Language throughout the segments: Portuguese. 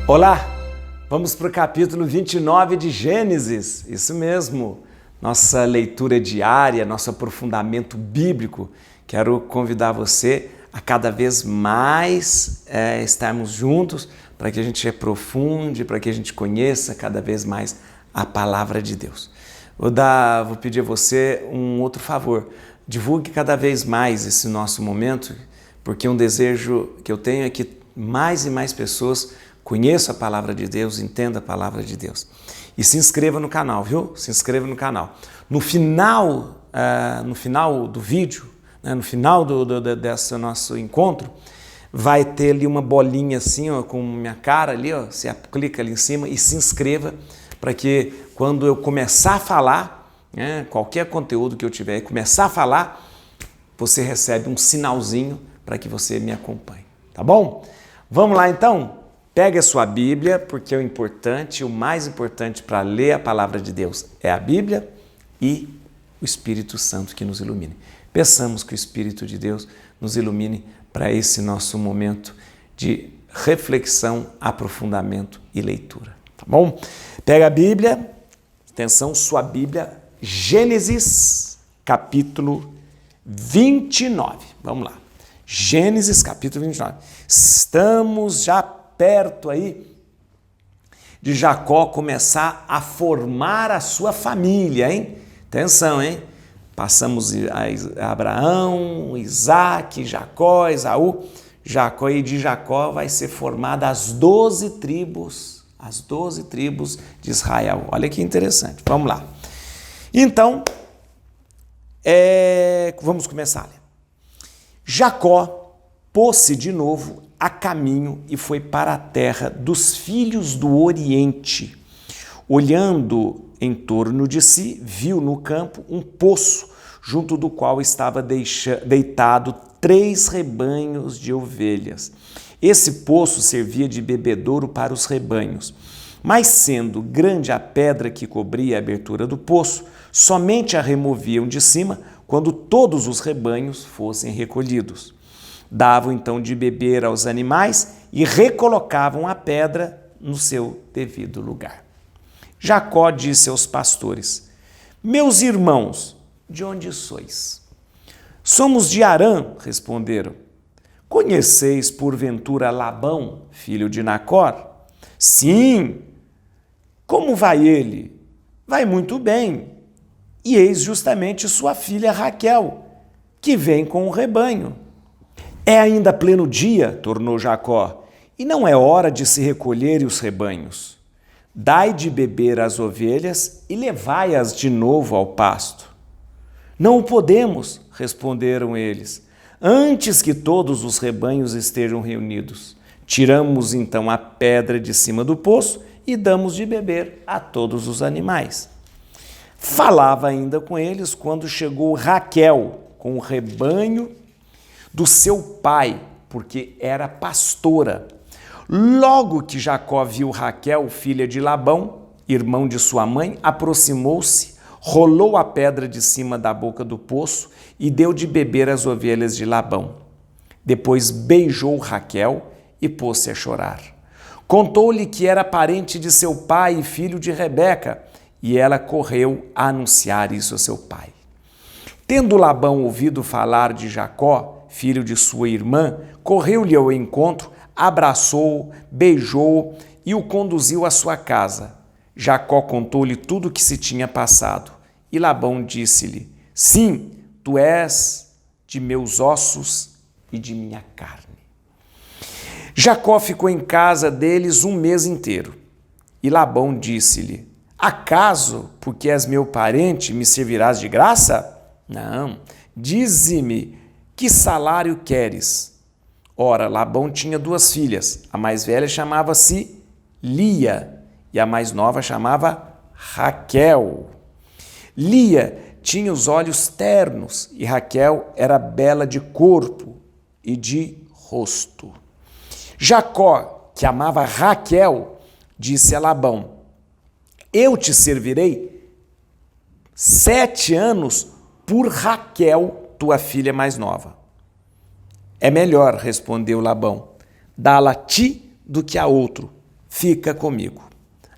Olá, vamos para o capítulo 29 de Gênesis, isso mesmo, nossa leitura diária, nosso aprofundamento bíblico. Quero convidar você a cada vez mais estarmos juntos para que a gente aprofunde, para que a gente conheça cada vez mais a palavra de Deus. Vou pedir a você um outro favor, divulgue cada vez mais esse nosso momento, porque um desejo que eu tenho é que mais e mais pessoas conheçam a palavra de Deus, entendam a palavra de Deus. E se inscreva no canal, viu? Se inscreva no canal. No final do vídeo, no final desse nosso encontro, vai ter ali uma bolinha assim, ó, com minha cara ali, ó, você clica ali em cima e se inscreva para que quando eu começar a falar, qualquer conteúdo que eu tiver e começar a falar, você recebe um sinalzinho para que você me acompanhe, tá bom? Vamos lá então? Pegue a sua Bíblia, porque o mais importante para ler a palavra de Deus é a Bíblia e o Espírito Santo que nos ilumine. Peçamos que o Espírito de Deus nos ilumine para esse nosso momento de reflexão, aprofundamento e leitura, tá bom? Pega a Bíblia, atenção, sua Bíblia, Gênesis capítulo 29. Vamos lá. Gênesis capítulo 29. Estamos já perto aí de Jacó começar a formar a sua família, hein? Atenção, hein? Passamos a Abraão, Isaac, Jacó, Esaú. Jacó, e de Jacó vai ser formada as 12 tribos de Israel. Olha que interessante. Vamos lá. Então, vamos começar a ler. Jacó pôs-se de novo a caminho e foi para a terra dos filhos do Oriente. Olhando em torno de si, viu no campo um poço, junto do qual estava deitado 3 rebanhos de ovelhas. Esse poço servia de bebedouro para os rebanhos. Mas sendo grande a pedra que cobria a abertura do poço, somente a removiam de cima quando todos os rebanhos fossem recolhidos. Davam então de beber aos animais e recolocavam a pedra no seu devido lugar. Jacó disse aos pastores: meus irmãos, de onde sois? Somos de Harã, responderam. Conheceis porventura Labão, filho de Nacor? Sim. Como vai ele? Vai muito bem. E eis justamente sua filha Raquel, que vem com o rebanho. É ainda pleno dia, tornou Jacó, e não é hora de se recolherem os rebanhos. Dai de beber às ovelhas e levai-as de novo ao pasto. Não o podemos, responderam eles, antes que todos os rebanhos estejam reunidos. Tiramos então a pedra de cima do poço e damos de beber a todos os animais. Falava ainda com eles quando chegou Raquel com o rebanho do seu pai, porque era pastora. Logo que Jacó viu Raquel, filha de Labão, irmão de sua mãe, aproximou-se, rolou a pedra de cima da boca do poço e deu de beber às ovelhas de Labão. Depois beijou Raquel e pôs-se a chorar. Contou-lhe que era parente de seu pai e filho de Rebeca, e ela correu a anunciar isso a seu pai. Tendo Labão ouvido falar de Jacó, filho de sua irmã, correu-lhe ao encontro, abraçou-o, beijou-o e o conduziu à sua casa. Jacó contou-lhe tudo o que se tinha passado. E Labão disse-lhe: sim, tu és de meus ossos e de minha carne. Jacó ficou em casa deles 1 mês inteiro. E Labão disse-lhe: acaso, porque és meu parente, me servirás de graça? Não, dize-me, que salário queres? Ora, Labão tinha 2 filhas. A mais velha chamava-se Lia e a mais nova chamava Raquel. Lia tinha os olhos ternos e Raquel era bela de corpo e de rosto. Jacó, que amava Raquel, disse a Labão: eu te servirei 7 anos por Raquel, tua filha mais nova. É melhor, respondeu Labão, dá-la a ti do que a outro. fica comigo.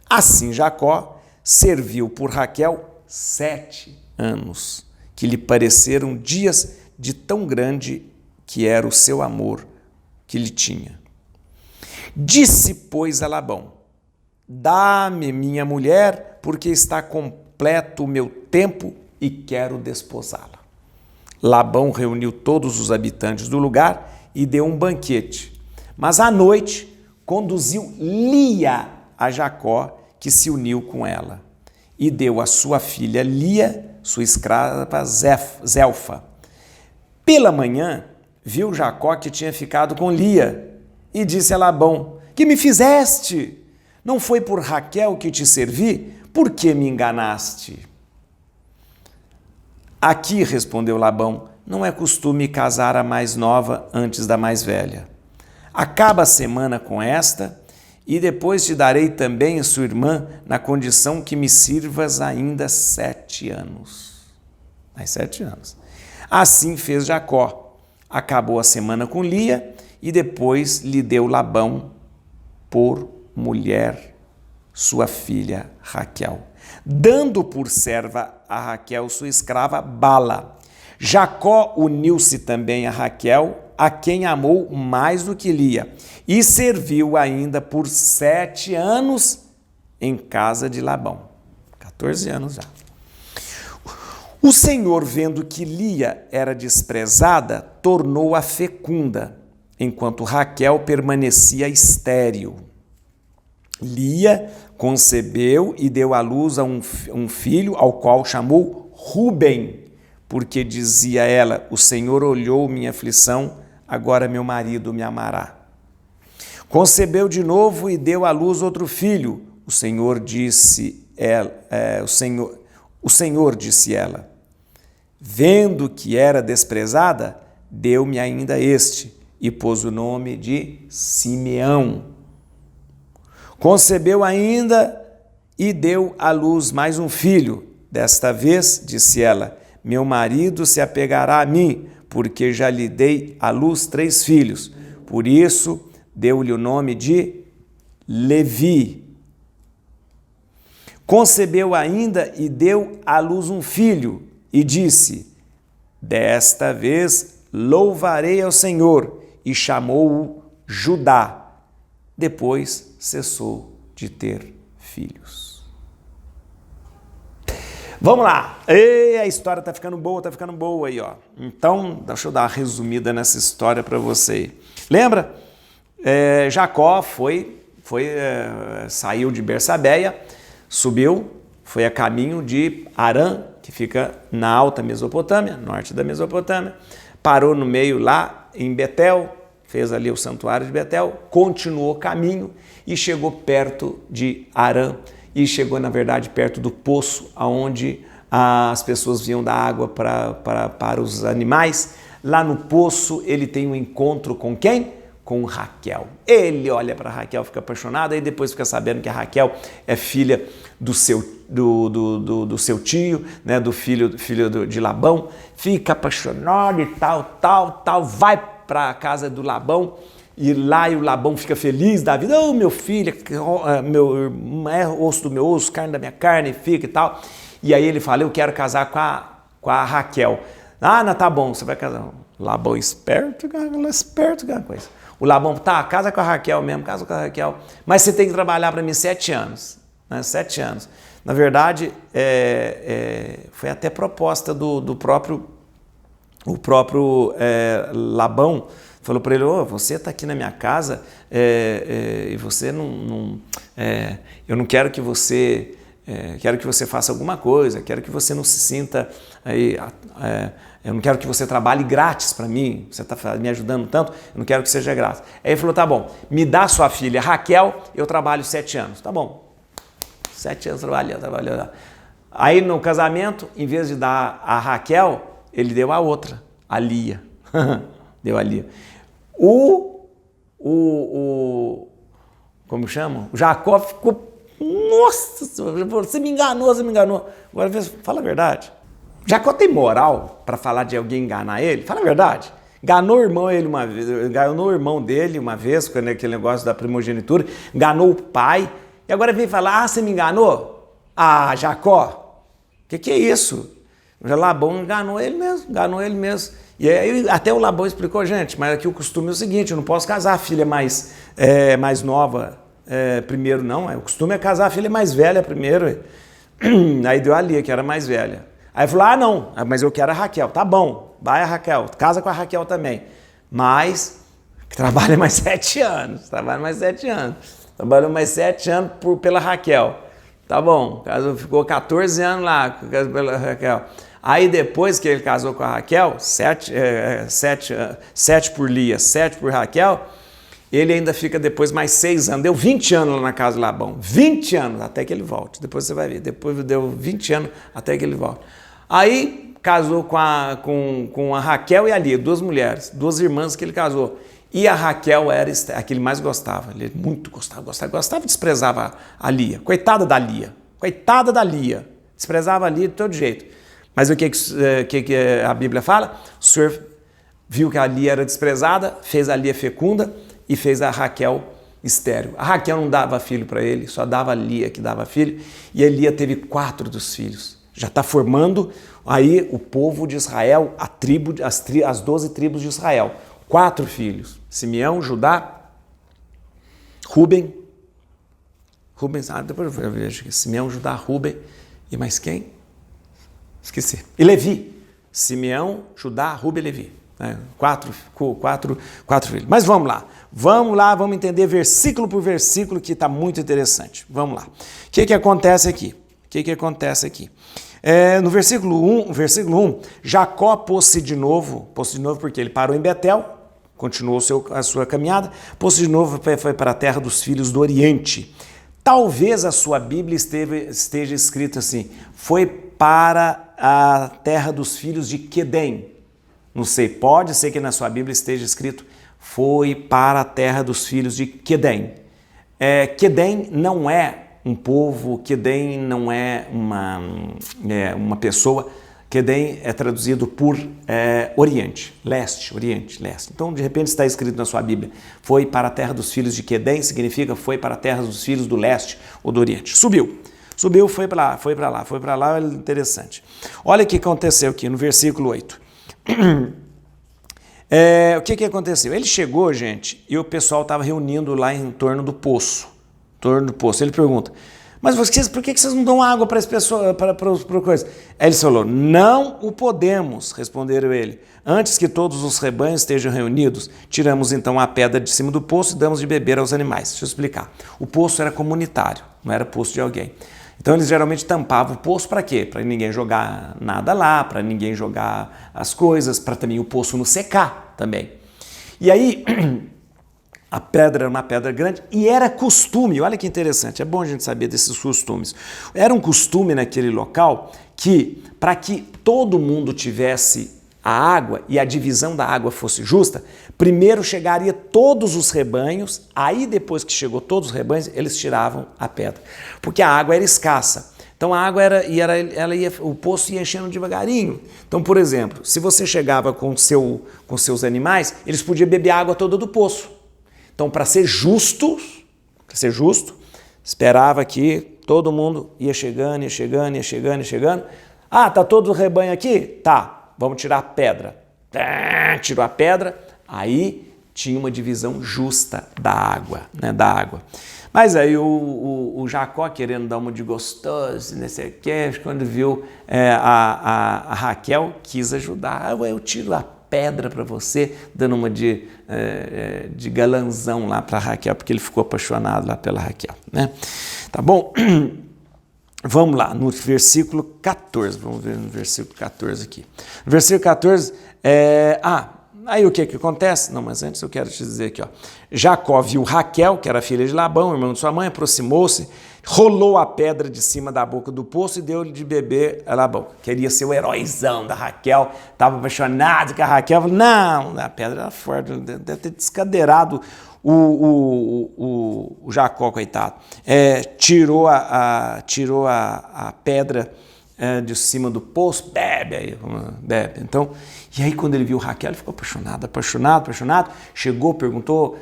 Assim Jacó serviu por Raquel 7 anos, que lhe pareceram dias de tão grande que era o seu amor que lhe tinha. Disse, pois, a Labão: dá-me minha mulher, porque está completo o meu tempo e quero desposá-la. Labão reuniu todos os habitantes do lugar e deu um banquete. Mas à noite conduziu Lia a Jacó, que se uniu com ela, e deu a sua filha Lia, sua escrava Zelfa. Pela manhã, viu Jacó que tinha ficado com Lia e disse a Labão: que me fizeste? Não foi por Raquel que te servi? Por que me enganaste? Aqui, respondeu Labão, não é costume casar a mais nova antes da mais velha. Acaba a semana com esta, e depois te darei também a sua irmã, na condição que me sirvas ainda 7 anos. Mais 7 anos. Assim fez Jacó. Acabou a semana com Lia, e depois lhe deu Labão por mulher sua filha Raquel, dando por serva a Raquel, sua escrava, Bala. Jacó uniu-se também a Raquel, a quem amou mais do que Lia, e serviu ainda por 7 anos em casa de Labão. 14 anos já. O Senhor, vendo que Lia era desprezada, tornou-a fecunda, enquanto Raquel permanecia estéril. Lia concebeu e deu à luz a um filho, ao qual chamou Ruben, porque dizia ela: o Senhor olhou minha aflição, agora meu marido me amará. Concebeu de novo e deu à luz outro filho. O Senhor disse ela, vendo que era desprezada, deu-me ainda este, e pôs o nome de Simeão. Concebeu ainda e deu à luz mais um filho. Desta vez, disse ela, meu marido se apegará a mim, porque já lhe dei à luz 3 filhos. Por isso, deu-lhe o nome de Levi. Concebeu ainda e deu à luz um filho, e disse, desta vez louvarei ao Senhor, e chamou-o Judá. Depois cessou de ter filhos. Vamos lá. Ei, a história tá ficando boa aí, ó. Então, deixa eu dar uma resumida nessa história para você. Lembra? Jacó saiu de Bersabeia, subiu, foi a caminho de Harã, que fica na alta Mesopotâmia, norte da Mesopotâmia, parou no meio lá em Betel, fez ali o santuário de Betel, continuou o caminho e chegou perto de Harã, e chegou, na verdade, perto do poço, onde as pessoas vinham dar água para os animais. Lá no poço, ele tem um encontro com quem? Com Raquel. Ele olha para Raquel, fica apaixonado, e depois fica sabendo que a Raquel é filha do seu tio, né, do filho de Labão, fica apaixonado e tal, vai para a casa do Labão, e lá o Labão fica feliz da vida. Oh, meu filho, é osso do meu osso, carne da minha carne, fica e tal. E aí ele fala, eu quero casar com a Raquel. Ah, não, tá bom, você vai casar. Labão esperto, aquela coisa. O Labão, tá, casa com a Raquel mesmo, casa com a Raquel, mas você tem que trabalhar para mim 7 anos. Né, 7 anos. Na verdade, foi até proposta do próprio Labão. Falou para ele, você está aqui na minha casa e você eu não quero que você... quero que você faça alguma coisa, quero que você não se sinta... eu não quero que você trabalhe grátis para mim, você está me ajudando tanto, eu não quero que seja grátis. Aí ele falou, tá bom, me dá sua filha Raquel, eu trabalho 7 anos. Tá bom, 7 anos trabalhando. Aí no casamento, em vez de dar a Raquel, ele deu a outra, a Lia. Deu a Lia. Como chama? O Jacó ficou, nossa, você me enganou. Agora fala a verdade. Jacó tem moral para falar de alguém enganar ele? Fala a verdade. Enganou o irmão, enganou o irmão dele uma vez, com aquele negócio da primogenitura, enganou o pai, e agora vem falar, você me enganou? Ah, Jacó, que é isso? O Labão enganou ele mesmo. E aí até o Labão explicou, gente, mas aqui o costume é o seguinte, eu não posso casar a filha mais nova primeiro, não. O costume é casar a filha mais velha primeiro. Aí deu a Lia, que era mais velha. Aí falou, não, mas eu quero a Raquel. Tá bom, vai a Raquel, casa com a Raquel também. Mas trabalha mais 7 anos. Trabalhou mais 7 anos pela Raquel. Tá bom, ficou 14 anos lá pela Raquel. Aí depois que ele casou com a Raquel, 7 por Lia, 7 por Raquel, ele ainda fica depois mais 6 anos. Deu 20 anos lá na casa de Labão. 20 anos até que ele volte. Depois você vai ver. Depois deu 20 anos até que ele volte. Aí casou com a Raquel e a Lia, 2 mulheres, 2 irmãs que ele casou. E a Raquel era a que ele mais gostava. Ele muito gostava e desprezava a Lia. Coitada da Lia. Desprezava a Lia de todo jeito. Mas o que a Bíblia fala? O Senhor viu que a Lia era desprezada, fez a Lia fecunda e fez a Raquel estéril. A Raquel não dava filho para ele, só dava a Lia que dava filho. E a Lia teve 4 dos filhos. Já está formando aí o povo de Israel, as 12 tribos de Israel. 4 filhos. Simeão, Judá, Rúben, depois eu vejo aqui. Simeão, Judá, Rúben e mais quem? Esqueci. E Levi. Simeão, Judá, Rúben e Levi. 4 filhos. Mas vamos lá, vamos entender versículo por versículo que está muito interessante. Vamos lá. O que acontece aqui? No versículo 1, Jacó pôs-se de novo porque ele parou em Betel, continuou a sua caminhada, pôs-se de novo, foi para a terra dos filhos do Oriente. Talvez a sua Bíblia esteja escrito assim, foi para a terra dos filhos de Quedem. Não sei, pode ser que na sua Bíblia esteja escrito, foi para a terra dos filhos de Quedem. Quedem não é um povo, Quedem não é uma pessoa. Quedem é traduzido por Oriente, Leste. Então, de repente, está escrito na sua Bíblia, foi para a terra dos filhos de Quedem, significa foi para a terra dos filhos do Leste ou do Oriente. Subiu, foi para lá, interessante. Olha o que aconteceu aqui no versículo 8. O que aconteceu? Ele chegou, gente, e o pessoal estava reunindo lá em torno do poço. Ele pergunta, mas por que vocês não dão água para as pessoas, para coisa? Aí ele falou, não o podemos, responderam ele. Antes que todos os rebanhos estejam reunidos, tiramos então a pedra de cima do poço e damos de beber aos animais. Deixa eu explicar. O poço era comunitário, não era poço de alguém. Então eles geralmente tampavam o poço para quê? Para ninguém jogar nada lá, para ninguém jogar as coisas, para também o poço não secar também. E aí a pedra era uma pedra grande e era costume, olha que interessante, é bom a gente saber desses costumes. Era um costume naquele local que, para que todo mundo tivesse a água e a divisão da água fosse justa, primeiro chegaria todos os rebanhos, aí depois que chegou todos os rebanhos, eles tiravam a pedra, porque a água era escassa. Então a água o poço ia enchendo devagarinho. Então, por exemplo, se você chegava com seus animais, eles podiam beber a água toda do poço. Então, para ser justo, esperava que todo mundo ia chegando. Ah, tá todo o rebanho aqui? Tá. Vamos tirar a pedra. Tirou a pedra, aí tinha uma divisão justa da água, Mas aí o Jacó, querendo dar uma de gostoso, não sei o quê, quando viu a Raquel, quis ajudar. Eu tiro a pedra para você, dando uma de galanzão lá para Raquel, porque ele ficou apaixonado lá pela Raquel, Tá bom? Vamos lá, no versículo 14, vamos ver no versículo 14 aqui. No versículo 14, aí o que acontece? Não, mas antes eu quero te dizer aqui, Jacó viu Raquel, que era filha de Labão, irmão de sua mãe, aproximou-se, rolou a pedra de cima da boca do poço e deu-lhe de beber a Labão. Queria ser o heróizão da Raquel, estava apaixonado com a Raquel, falou, não, a pedra era forte, deve ter descadeirado o Jacó, coitado. Tirou a pedra de cima do poço, bebe. Então, e aí quando ele viu Raquel, ele ficou apaixonado. Chegou, perguntou,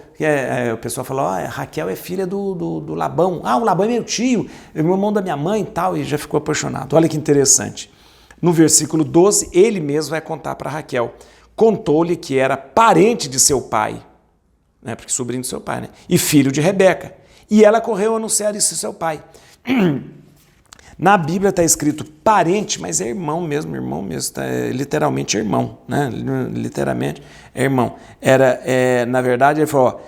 o pessoal falou, Raquel é filha do Labão. O Labão é meu tio, é meu irmão da minha mãe e tal, e já ficou apaixonado. Olha que interessante. No versículo 12, ele mesmo vai contar para Raquel. Contou-lhe que era parente de seu pai, né, porque sobrinho de seu pai, né, e filho de Rebeca. E ela correu anunciar isso ao seu pai. Na Bíblia está escrito parente, mas é irmão mesmo, literalmente irmão, né? Literalmente é irmão. Na verdade, ele falou,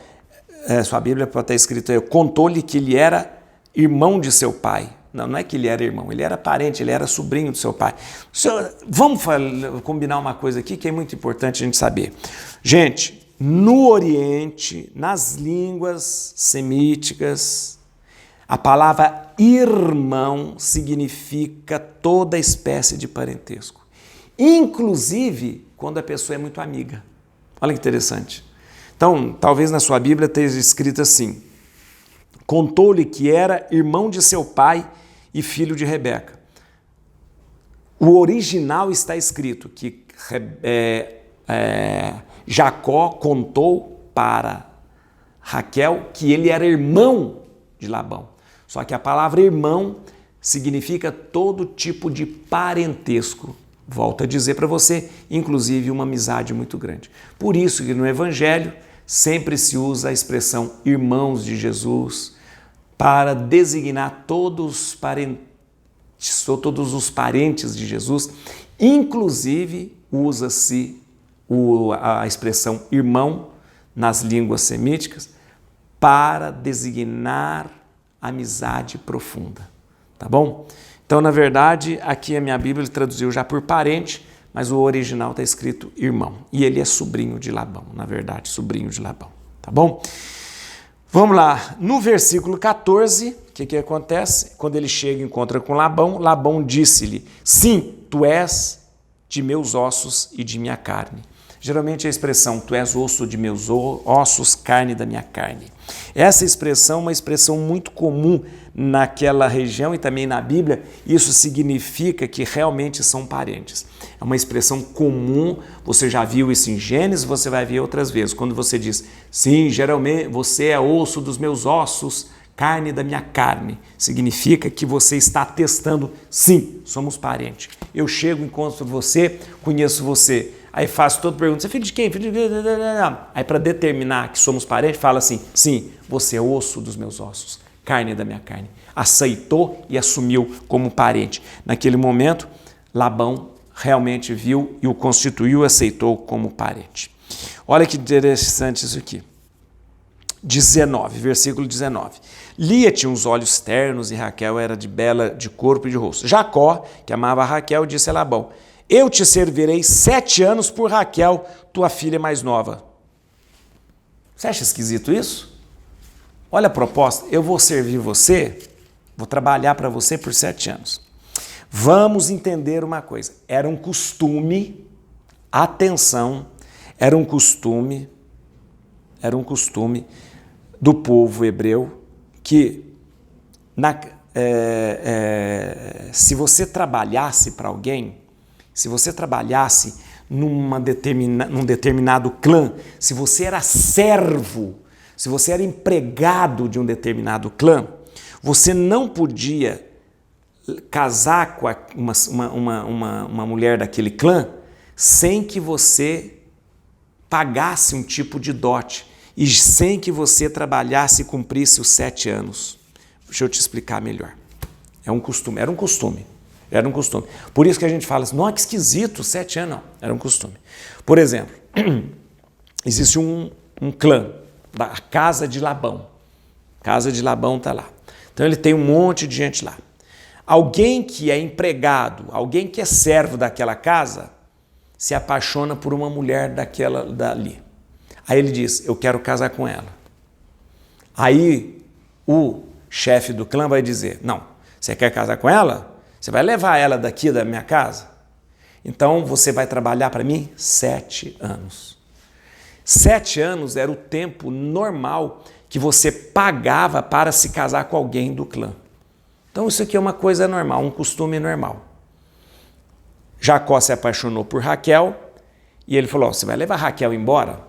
sua Bíblia pode estar escrito, contou-lhe que ele era irmão de seu pai. Não é que ele era irmão, ele era parente, ele era sobrinho do seu pai. Vamos combinar uma coisa aqui que é muito importante a gente saber. Gente, no Oriente, nas línguas semíticas, a palavra irmão significa toda espécie de parentesco, inclusive quando a pessoa é muito amiga. Olha que interessante. Então, talvez na sua Bíblia esteja escrito assim, contou-lhe que era irmão de seu pai e filho de Rebeca. O original está escrito que Jacó contou para Raquel que ele era irmão de Labão. Só que a palavra irmão significa todo tipo de parentesco. Volto a dizer para você, inclusive uma amizade muito grande. Por isso que no Evangelho sempre se usa a expressão irmãos de Jesus para designar todos os parentes de Jesus. Inclusive usa-se a expressão irmão nas línguas semíticas para designar amizade profunda, tá bom? Então, na verdade, aqui a minha Bíblia traduziu já por parente, mas o original está escrito irmão. E ele é sobrinho de Labão, na verdade, sobrinho de Labão, tá bom? Vamos lá, no versículo 14, o que acontece? Quando ele chega e encontra com Labão, Labão disse-lhe, sim, tu és de meus ossos e de minha carne. Geralmente a expressão, tu és osso de meus ossos, carne da minha carne. Essa expressão é uma expressão muito comum naquela região e também na Bíblia. Isso significa que realmente são parentes. É uma expressão comum, você já viu isso em Gênesis, você vai ver outras vezes. Quando você diz, sim, geralmente você é osso dos meus ossos, carne da minha carne, significa que você está atestando, sim, somos parentes. Eu chego, encontro você, conheço você. Aí faço toda pergunta, você é filho de quem? Filho de... Aí para determinar que somos parentes, fala assim, sim, você é osso dos meus ossos, carne da minha carne. Aceitou e assumiu como parente. Naquele momento, Labão realmente viu e o constituiu e aceitou como parente. Olha que interessante isso aqui. 19, versículo 19. Lia tinha uns olhos ternos e Raquel era de bela de corpo e de rosto. Jacó, que amava Raquel, disse a Labão, eu te servirei 7 anos por Raquel, tua filha mais nova. Você acha esquisito isso? Olha a proposta, eu vou servir você, vou trabalhar para você por 7 anos. Vamos entender uma coisa, era um costume, atenção, era um costume do povo hebreu que se você trabalhasse para alguém, se você trabalhasse num determinado clã, se você era servo, se você era empregado de um determinado clã, você não podia casar com uma mulher daquele clã sem que você pagasse um tipo de dote e sem que você trabalhasse e cumprisse os 7 anos. Deixa eu te explicar melhor. Era um costume. Por isso que a gente fala assim, não, que esquisito, 7 anos. Não, era um costume. Por exemplo, existe um clã, da casa de Labão. Casa de Labão está lá. Então ele tem um monte de gente lá. Alguém que é empregado, alguém que é servo daquela casa, se apaixona por uma mulher dali. Aí ele diz, eu quero casar com ela. Aí o chefe do clã vai dizer, não, você quer casar com ela? Você vai levar ela daqui da minha casa? Então você vai trabalhar para mim 7 anos. 7 anos era o tempo normal que você pagava para se casar com alguém do clã. Então isso aqui é uma coisa normal, um costume normal. Jacó se apaixonou por Raquel e ele falou, você vai levar Raquel embora?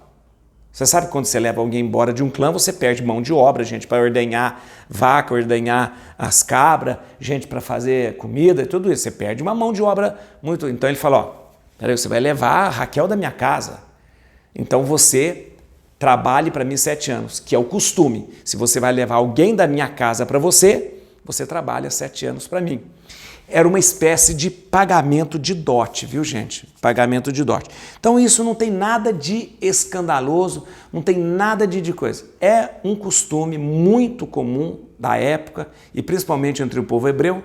Você sabe que quando você leva alguém embora de um clã, você perde mão de obra, gente para ordenhar vaca, ordenhar as cabras, gente para fazer comida e tudo isso. Você perde uma mão de obra muito. Então ele falou, peraí, você vai levar a Raquel da minha casa. Então você trabalhe para mim 7 anos, que é o costume. Se você vai levar alguém da minha casa para você, você trabalha 7 anos para mim. Era uma espécie de pagamento de dote, viu, gente? Pagamento de dote. Então isso não tem nada de escandaloso, não tem nada de coisa. É um costume muito comum da época e principalmente entre o povo hebreu.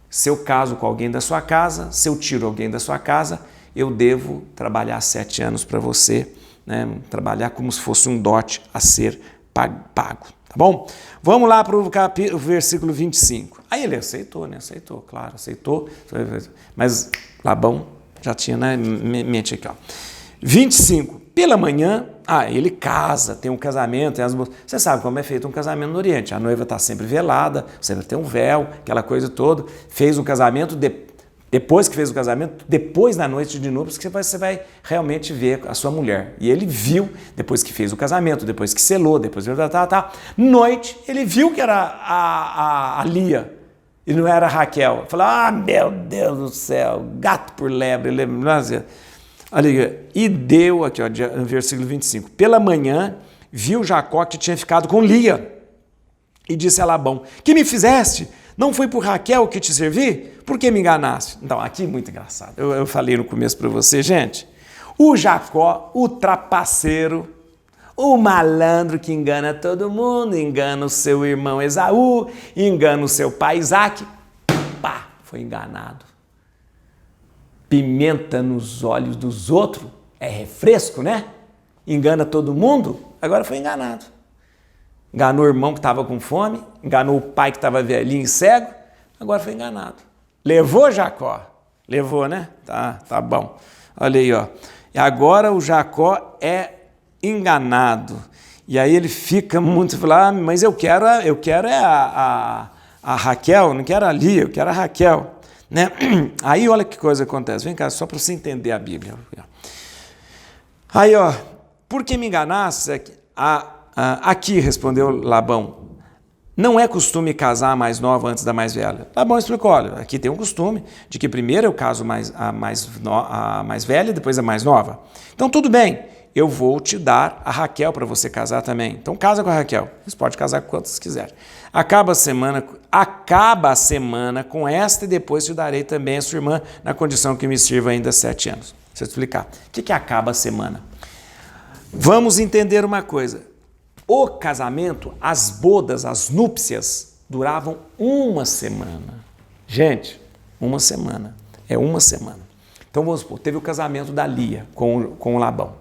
Se eu caso com alguém da sua casa, se eu tiro alguém da sua casa, eu devo trabalhar 7 anos para você, né? Trabalhar como se fosse um dote a ser pago. Tá bom? Vamos lá para o versículo 25. Aí ele aceitou, né? Aceitou, claro, aceitou. Mas Labão já tinha na mente aqui, ó. 25. Pela manhã, ele casa, tem um casamento. Você sabe como é feito um casamento no Oriente. A noiva está sempre velada, você vai ter um véu, aquela coisa toda. Fez um casamento, depois que fez o casamento, depois da noite de núpcias, que você vai realmente ver a sua mulher. E ele viu, depois que fez o casamento, depois que selou, depois que noite, ele viu que era a Lia e não era a Raquel. Falou, meu Deus do céu, gato por lebre. Olha, e deu, aqui ó, no versículo 25, pela manhã viu Jacó que tinha ficado com Lia e disse a Labão, que me fizeste? Não foi por Raquel que te servi? Por que me enganaste? Então, aqui muito engraçado. Eu falei no começo para você, gente. O Jacó, o trapaceiro, o malandro que engana todo mundo, engana o seu irmão Esaú, engana o seu pai Isaque, foi enganado. Pimenta nos olhos dos outros é refresco, né? Engana todo mundo, agora foi enganado. Enganou o irmão que estava com fome, enganou o pai que estava velhinho e cego, agora foi enganado. Levou Jacó? Levou, né? Tá bom. Olha aí, ó. E agora o Jacó é enganado. E aí ele fica muito, fala, mas eu quero a Raquel, não quero a Lia, eu quero a Raquel. Né? Aí olha que coisa acontece. Vem cá, só para você entender a Bíblia. Aí, ó, por que me enganaste? Aqui, respondeu Labão, não é costume casar a mais nova antes da mais velha. Labão explicou, olha, aqui tem um costume de que primeiro eu caso a mais velha e depois a mais nova. Então tudo bem, eu vou te dar a Raquel para você casar também. Então casa com a Raquel, você pode casar com quantos quiser. Acaba a semana com esta e depois te darei também a sua irmã na condição que me sirva ainda 7 anos. Deixa eu explicar. O que acaba a semana? Vamos entender uma coisa. O casamento, as bodas, as núpcias duravam 1 semana. Gente, 1 semana. É 1 semana. Então vamos supor, teve o casamento da Lia com o Labão.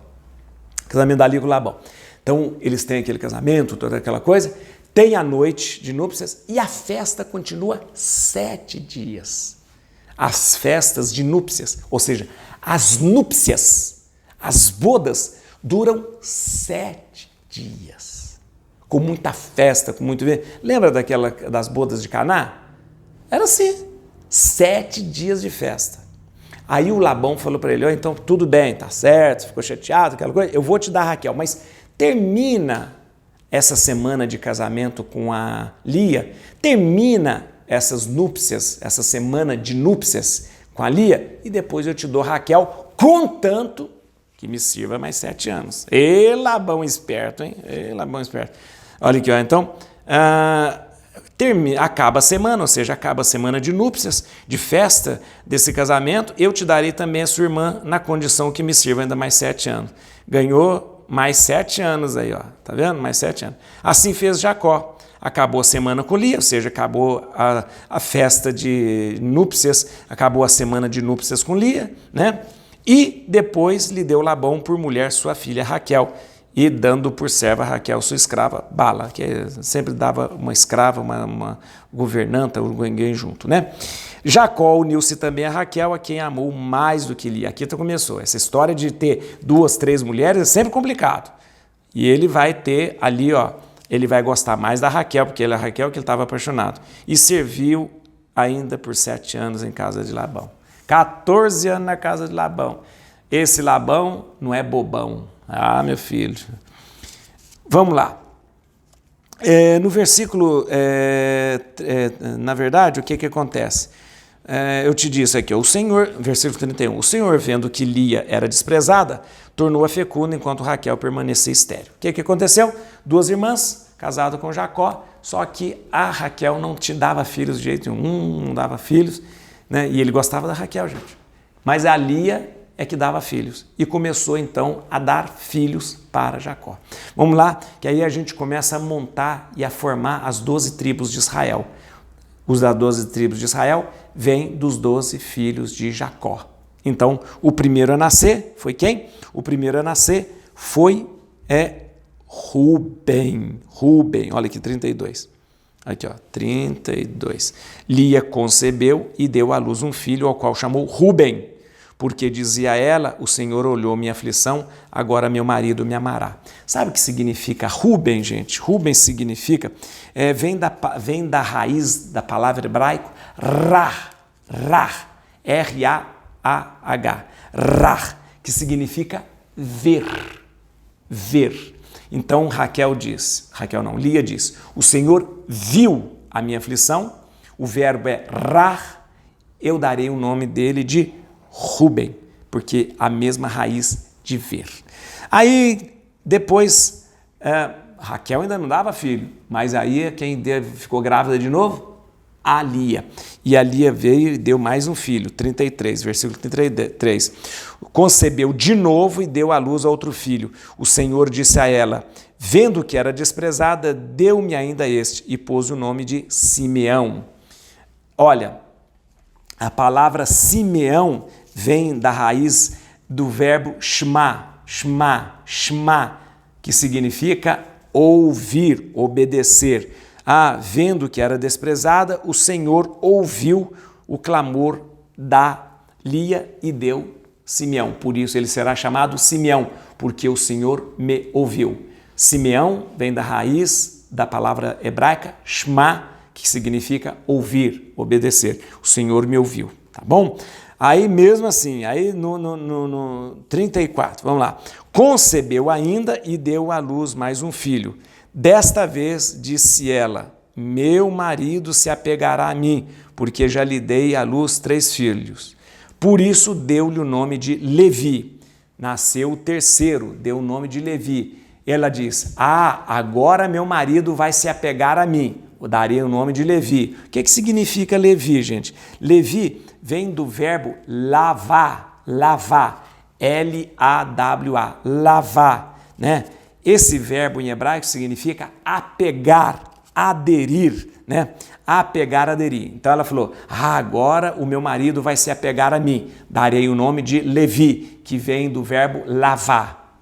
Casamento da Lia com o Labão. Então eles têm aquele casamento, toda aquela coisa, tem a noite de núpcias e a festa continua 7 dias. As festas de núpcias, ou seja, as núpcias, as bodas duram 7 dias. Com muita festa, com muito... Lembra das bodas de Caná? Era assim, 7 dias de festa. Aí o Labão falou para ele, então tudo bem, tá certo, ficou chateado, aquela coisa, eu vou te dar a Raquel, mas termina essa semana de casamento com a Lia, termina essas núpcias, essa semana de núpcias com a Lia, e depois eu te dou a Raquel, contanto que me sirva mais 7 anos. Ê, Labão esperto, hein? Ê, Labão esperto. Olha aqui, ó. Então, acaba a semana, ou seja, acaba a semana de núpcias, de festa desse casamento, eu te darei também a sua irmã na condição que me sirva ainda mais 7 anos. Ganhou mais 7 anos aí, ó. Tá vendo? Mais 7 anos. Assim fez Jacó. Acabou a semana com Lia, ou seja, acabou a festa de núpcias, acabou a semana de núpcias com Lia, né? E depois lhe deu Labão por mulher sua filha Raquel, e dando por serva Raquel sua escrava Bala, que sempre dava uma escrava, uma governanta, alguém junto, né? Jacó uniu-se também a Raquel, a quem amou mais do que Lia. Aqui começou. Essa história de ter 2, 3 mulheres é sempre complicado. E ele vai ter ali, ó, ele vai gostar mais da Raquel, porque ele é a Raquel que ele estava apaixonado. E serviu ainda por 7 anos em casa de Labão. 14 anos na casa de Labão. Esse Labão não é bobão. Ah, meu filho. Vamos lá. No versículo, na verdade, o que acontece? Eu te disse aqui, o Senhor, versículo 31, o Senhor, vendo que Lia era desprezada, tornou-a fecunda enquanto Raquel permanecia estéril. O que aconteceu? 2 irmãs, casadas com Jacó, só que a Raquel não te dava filhos de jeito nenhum, não dava filhos, né? E ele gostava da Raquel, gente. Mas a Lia é que dava filhos. E começou, então, a dar filhos para Jacó. Vamos lá, que aí a gente começa a montar e a formar as 12 tribos de Israel. Os das 12 tribos de Israel vêm dos 12 filhos de Jacó. Então, o primeiro a nascer foi quem? O primeiro a nascer foi Ruben. Ruben, olha aqui, 32. Aqui, ó, 32. Lia concebeu e deu à luz um filho, ao qual chamou Ruben, porque dizia ela, o Senhor olhou minha aflição, agora meu marido me amará. Sabe o que significa Ruben, gente? Ruben significa, vem da raiz da palavra hebraico, Rah, R-A-A-H, Rah, que significa ver. Então Lia diz, o Senhor viu a minha aflição, o verbo é Rah, eu darei o nome dele de Ruben, porque a mesma raiz de ver. Aí, depois, Raquel ainda não dava filho, mas aí quem ficou grávida de novo? A Lia. E a Lia veio e deu mais um filho, 33, versículo 33. Concebeu de novo e deu à luz a outro filho. O Senhor disse a ela, vendo que era desprezada, deu-me ainda este, e pôs o nome de Simeão. Olha, a palavra Simeão vem da raiz do verbo shma, que significa ouvir, obedecer. Vendo que era desprezada, o Senhor ouviu o clamor da Lia e deu Simeão. Por isso ele será chamado Simeão, porque o Senhor me ouviu. Simeão vem da raiz da palavra hebraica shma, que significa ouvir, obedecer. O Senhor me ouviu, tá bom? Aí mesmo assim, aí no 34, vamos lá. Concebeu ainda e deu à luz mais um filho. Desta vez disse ela, meu marido se apegará a mim, porque já lhe dei à luz 3 filhos. Por isso deu-lhe o nome de Levi. Nasceu o terceiro, deu o nome de Levi. Ela diz, agora meu marido vai se apegar a mim. Eu darei o nome de Levi. O que significa Levi, gente? Levi vem do verbo lavar, L-A-W-A, lavar, né? Esse verbo em hebraico significa apegar, aderir, né? Apegar, aderir. Então ela falou, agora o meu marido vai se apegar a mim. Darei o nome de Levi, que vem do verbo lavar.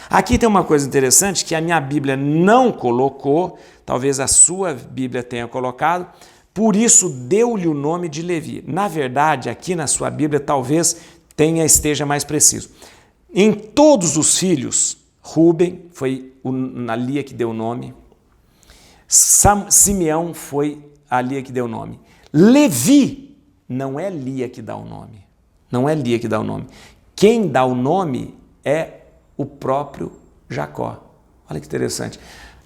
Aqui tem uma coisa interessante que a minha Bíblia não colocou, talvez a sua Bíblia tenha colocado, por isso deu-lhe o nome de Levi. Na verdade, aqui na sua Bíblia talvez esteja mais preciso. Em todos os filhos, Ruben foi a Lia que deu o nome, Simeão foi a Lia que deu o nome. Levi não é Lia que dá o nome. Quem dá o nome é o próprio Jacó. Olha que interessante.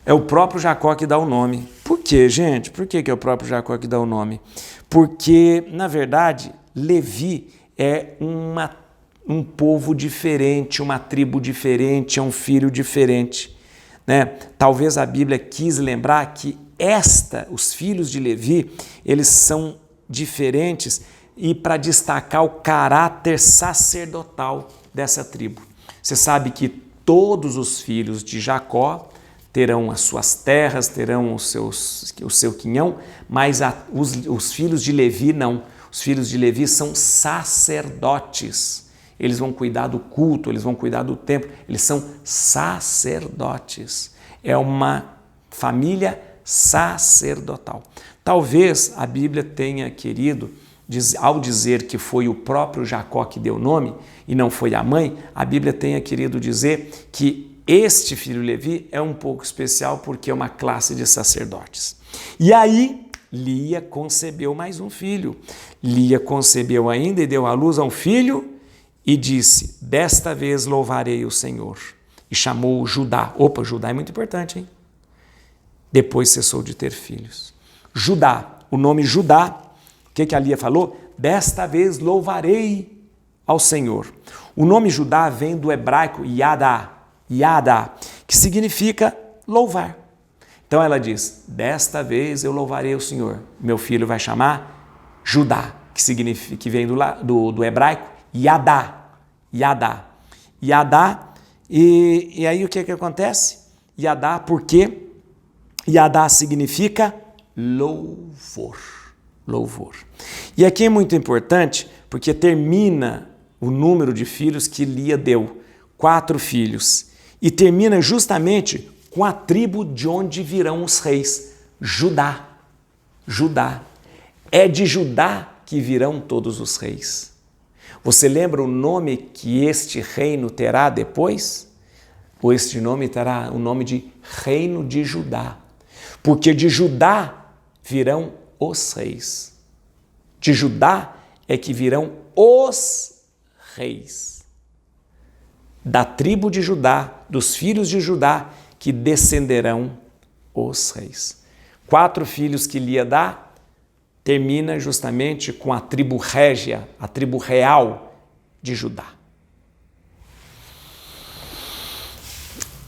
É o próprio Jacó que dá o nome. Por quê, gente? Por que é o próprio Jacó que dá o nome? Porque, na verdade, Levi é um povo diferente, uma tribo diferente, é um filho diferente, né? Talvez a Bíblia quis lembrar que os filhos de Levi, eles são diferentes e para destacar o caráter sacerdotal dessa tribo. Você sabe que todos os filhos de Jacó terão as suas terras, terão o seu quinhão, mas os filhos de Levi não. Os filhos de Levi são sacerdotes. Eles vão cuidar do culto, eles vão cuidar do templo, eles são sacerdotes. É uma família sacerdotal. Talvez a Bíblia tenha querido, ao dizer que foi o próprio Jacó que deu o nome e não foi a mãe, a Bíblia tenha querido dizer que este filho Levi é um pouco especial porque é uma classe de sacerdotes. E aí Lia concebeu mais um filho. Lia concebeu ainda e deu à luz a um filho e disse: desta vez louvarei o Senhor. E chamou Judá. Opa, Judá é muito importante, hein? Depois cessou de ter filhos. Judá, o nome Judá, o que a Lia falou? Desta vez louvarei ao Senhor. O nome Judá vem do hebraico Yadá, que significa louvar. Então ela diz: desta vez eu louvarei o Senhor. Meu filho vai chamar Judá, que vem do hebraico Yadá. E aí o que acontece? Yadá, porque Yadá significa louvor. E aqui é muito importante porque termina o número de filhos que Lia deu, 4 filhos, e termina justamente com a tribo de onde virão os reis, Judá. É de Judá que virão todos os reis. Você lembra o nome que este reino terá depois? Ou este nome terá o nome de Reino de Judá. Porque de Judá virão os reis. De Judá é que virão os reis. Da tribo de Judá, dos filhos de Judá, que descenderão os reis. 4 filhos que Lia dá, termina justamente com a tribo régia, a tribo real de Judá.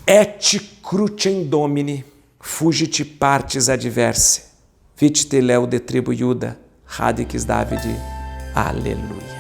Et crucem Domini, fugit partes adverse, vit te leo de tribo Iuda, radix Davide. Aleluia.